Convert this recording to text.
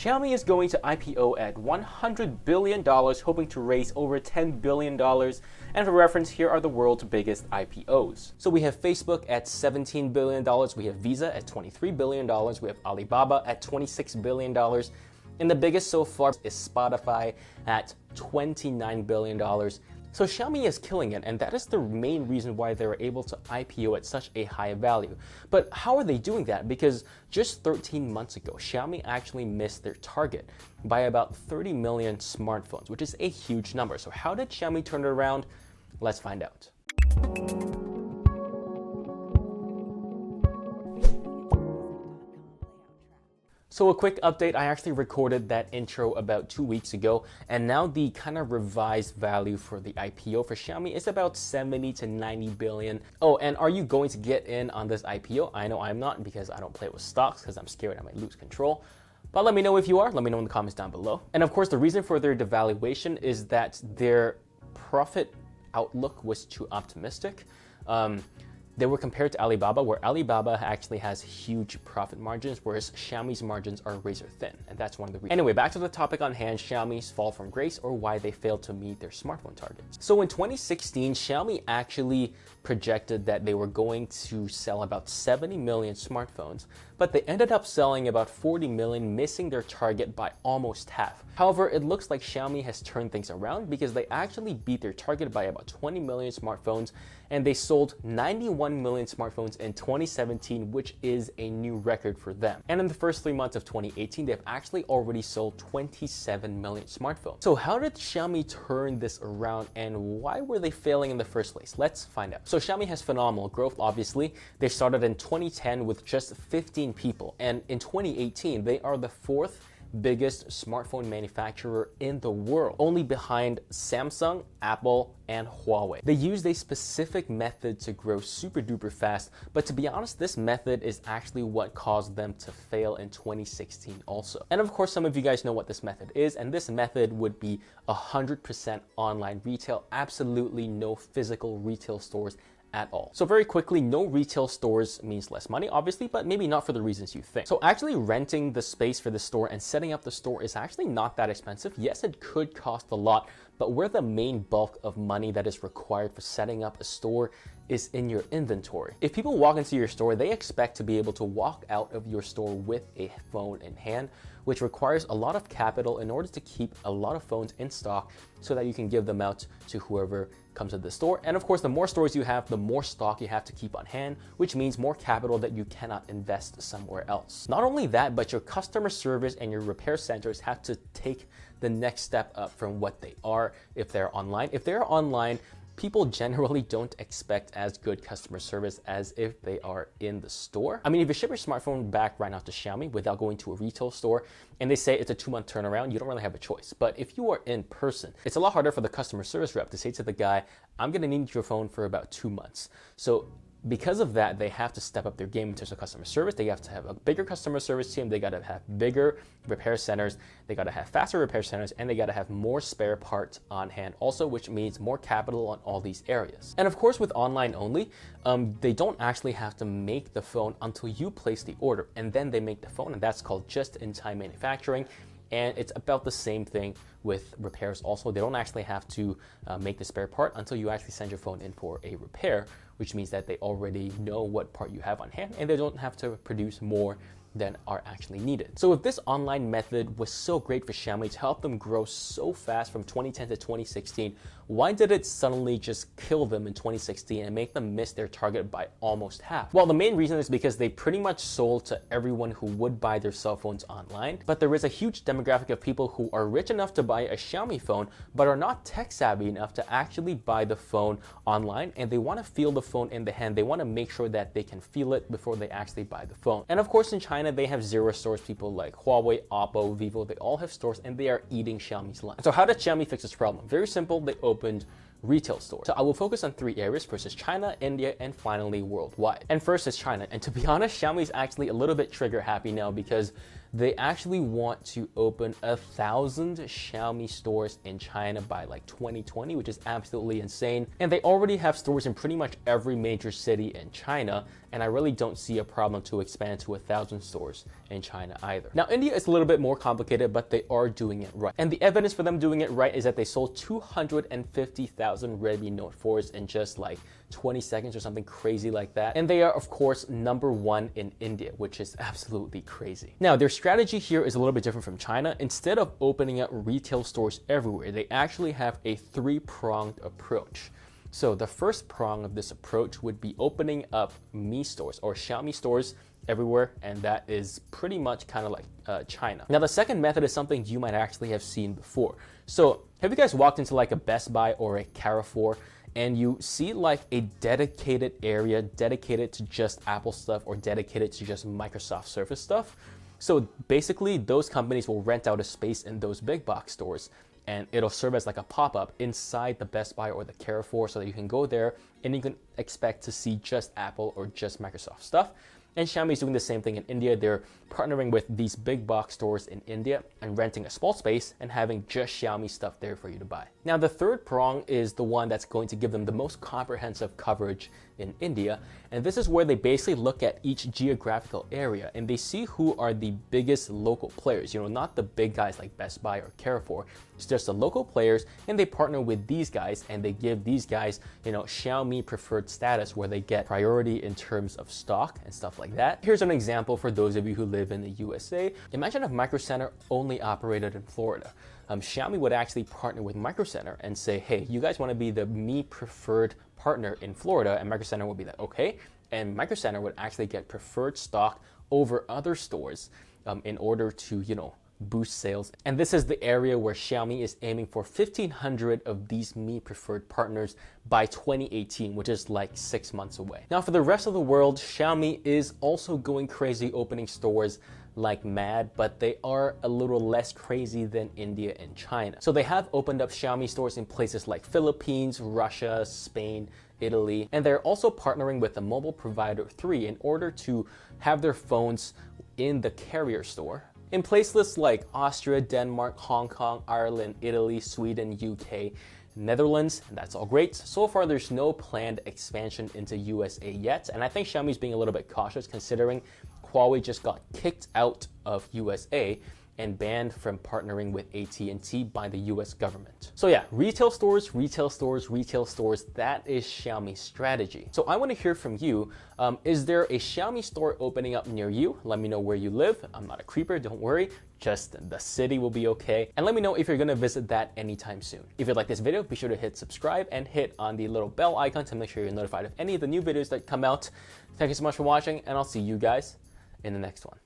Xiaomi is going to IPO at $100 billion, hoping to raise over $10 billion. And for reference, here are the world's biggest IPOs. So we have Facebook at $17 billion, we have Visa at $23 billion, we have Alibaba at $26 billion, and the biggest so far is Spotify at $29 billion. So Xiaomi is killing it, and that is the main reason why they were able to IPO at such a high value. But how are they doing that? Because just 13 months ago, Xiaomi actually missed their target by about 30 million smartphones, which is a huge number. So how did Xiaomi turn it around? Let's find out. So a quick update, I actually recorded that intro about 2 weeks ago, and now the kind of revised value for the IPO for Xiaomi is about 70 to 90 billion. Oh, and are you going to get in on this IPO? I know I'm not, because I don't play with stocks because I'm scared I might lose control. But let me know if you are. Let me know in the comments down below. And of course, the reason for their devaluation is that their profit outlook was too optimistic. They were compared to Alibaba, where Alibaba actually has huge profit margins, whereas Xiaomi's margins are razor thin, and that's one of the reasons. Anyway, back to the topic on hand, Xiaomi's fall from grace, or why they failed to meet their smartphone targets. So in 2016, Xiaomi actually projected that they were going to sell about 70 million smartphones, but they ended up selling about 40 million, missing their target by almost half. However, it looks like Xiaomi has turned things around because they actually beat their target by about 20 million smartphones, and they sold 91 million smartphones in 2017, which is a new record for them. And in the first 3 months of 2018, they've actually already sold 27 million smartphones. So how did Xiaomi turn this around, and why were they failing in the first place? Let's find out. So Xiaomi has phenomenal growth, obviously. They started in 2010 with just 15 people, and in 2018, they are the fourth biggest smartphone manufacturer in the world, only behind Samsung, Apple, and Huawei. They used a specific method to grow super duper fast, but to be honest, this method is actually what caused them to fail in 2016 also. And of course, some of you guys know what this method is, and this method would be 100% online retail, absolutely no physical retail stores at all. So very quickly, no retail stores means less money, obviously, but maybe not for the reasons you think. So actually renting the space for the store and setting up the store is actually not that expensive. Yes, it could cost a lot, but where the main bulk of money that is required for setting up a store is in your inventory. If people walk into your store, they expect to be able to walk out of your store with a phone in hand, which requires a lot of capital in order to keep a lot of phones in stock so that you can give them out to whoever comes to the store. And of course, the more stores you have, the more stock you have to keep on hand, which means more capital that you cannot invest somewhere else. Not only that, but your customer service and your repair centers have to take the next step up from what they are if they're online. If they're online, people generally don't expect as good customer service as if they are in the store. I mean, if you ship your smartphone back right now to Xiaomi without going to a retail store and they say it's a 2-month turnaround, you don't really have a choice. But if you are in person, it's a lot harder for the customer service rep to say to the guy, I'm gonna need your phone for about 2 months. So because of that, they have to step up their game in terms of customer service. They have to have a bigger customer service team. They got to have bigger repair centers. They got to have faster repair centers, and they got to have more spare parts on hand also, which means more capital on all these areas. And of course, with online only, they don't actually have to make the phone until you place the order, and then they make the phone, and that's called just-in-time manufacturing. And it's about the same thing with repairs also. They don't actually have to make the spare part until you actually send your phone in for a repair, which means that they already know what part you have on hand and they don't have to produce more than are actually needed. So if this online method was so great for Xiaomi to help them grow so fast from 2010 to 2016, why did it suddenly just kill them in 2016 and make them miss their target by almost half? Well, the main reason is because they pretty much sold to everyone who would buy their cell phones online, but there is a huge demographic of people who are rich enough to buy a Xiaomi phone, but are not tech savvy enough to actually buy the phone online, and they want to feel the phone in the hand. They want to make sure that they can feel it before they actually buy the phone. And of course, in China, they have zero stores. People like Huawei, Oppo, Vivo, they all have stores, and they are eating Xiaomi's lunch. So how did Xiaomi fix this problem? Very simple, they opened retail stores. So I will focus on 3 areas. First is China, India, and finally worldwide. And first is China. And to be honest, Xiaomi is actually a little bit trigger happy now because they actually want to open 1,000 Xiaomi stores in China by like 2020, which is absolutely insane. And they already have stores in pretty much every major city in China, and I really don't see a problem to expand to 1,000 stores in China either. Now, India is a little bit more complicated, but they are doing it right. And the evidence for them doing it right is that they sold 250,000 Redmi Note 4s in just like 20 seconds or something crazy like that. And they are, of course, #1 in India, which is absolutely crazy. Now, their strategy here is a little bit different from China. Instead of opening up retail stores everywhere, they actually have a three-pronged approach. So the first prong of this approach would be opening up Mi stores or Xiaomi stores everywhere, and that is pretty much kind of like China. Now, the second method is something you might actually have seen before. So have you guys walked into like a Best Buy or a Carrefour and you see like a dedicated area dedicated to just Apple stuff or dedicated to just Microsoft Surface stuff? So basically, those companies will rent out a space in those big box stores, and it'll serve as like a pop-up inside the Best Buy or the Carrefour so that you can go there and you can expect to see just Apple or just Microsoft stuff. And Xiaomi is doing the same thing in India. They're partnering with these big box stores in India and renting a small space and having just Xiaomi stuff there for you to buy. Now, the third prong is the one that's going to give them the most comprehensive coverage in India. And this is where they basically look at each geographical area and they see who are the biggest local players, not the big guys like Best Buy or Carrefour. It's just the local players, and they partner with these guys and they give these guys, Xiaomi preferred status where they get priority in terms of stock and stuff like that. Here's an example for those of you who live in the USA. Imagine if Micro Center only operated in Florida. Xiaomi would actually partner with Micro Center and say, hey, you guys want to be the Mi preferred partner in Florida, and Micro Center would be like, okay. And Micro Center would actually get preferred stock over other stores in order to, boost sales. And this is the area where Xiaomi is aiming for 1,500 of these Mi preferred partners by 2018, which is like 6 months away. Now, for the rest of the world, Xiaomi is also going crazy opening stores like mad, but they are a little less crazy than India and China. So they have opened up Xiaomi stores in places like Philippines, Russia, Spain, Italy, and they're also partnering with the mobile provider 3 in order to have their phones in the carrier store in places like Austria, Denmark, Hong Kong, Ireland, Italy, Sweden, UK, Netherlands, and that's all great. So far, there's no planned expansion into USA yet, and I think Xiaomi's being a little bit cautious considering Huawei just got kicked out of USA and banned from partnering with AT&T by the US government. So yeah, retail stores, retail stores, retail stores, that is Xiaomi's strategy. So I want to hear from you. Is there a Xiaomi store opening up near you? Let me know where you live. I'm not a creeper, don't worry. Just the city will be okay. And let me know if you're gonna visit that anytime soon. If you like this video, be sure to hit subscribe and hit on the little bell icon to make sure you're notified of any of the new videos that come out. Thank you so much for watching, and I'll see you guys in the next one.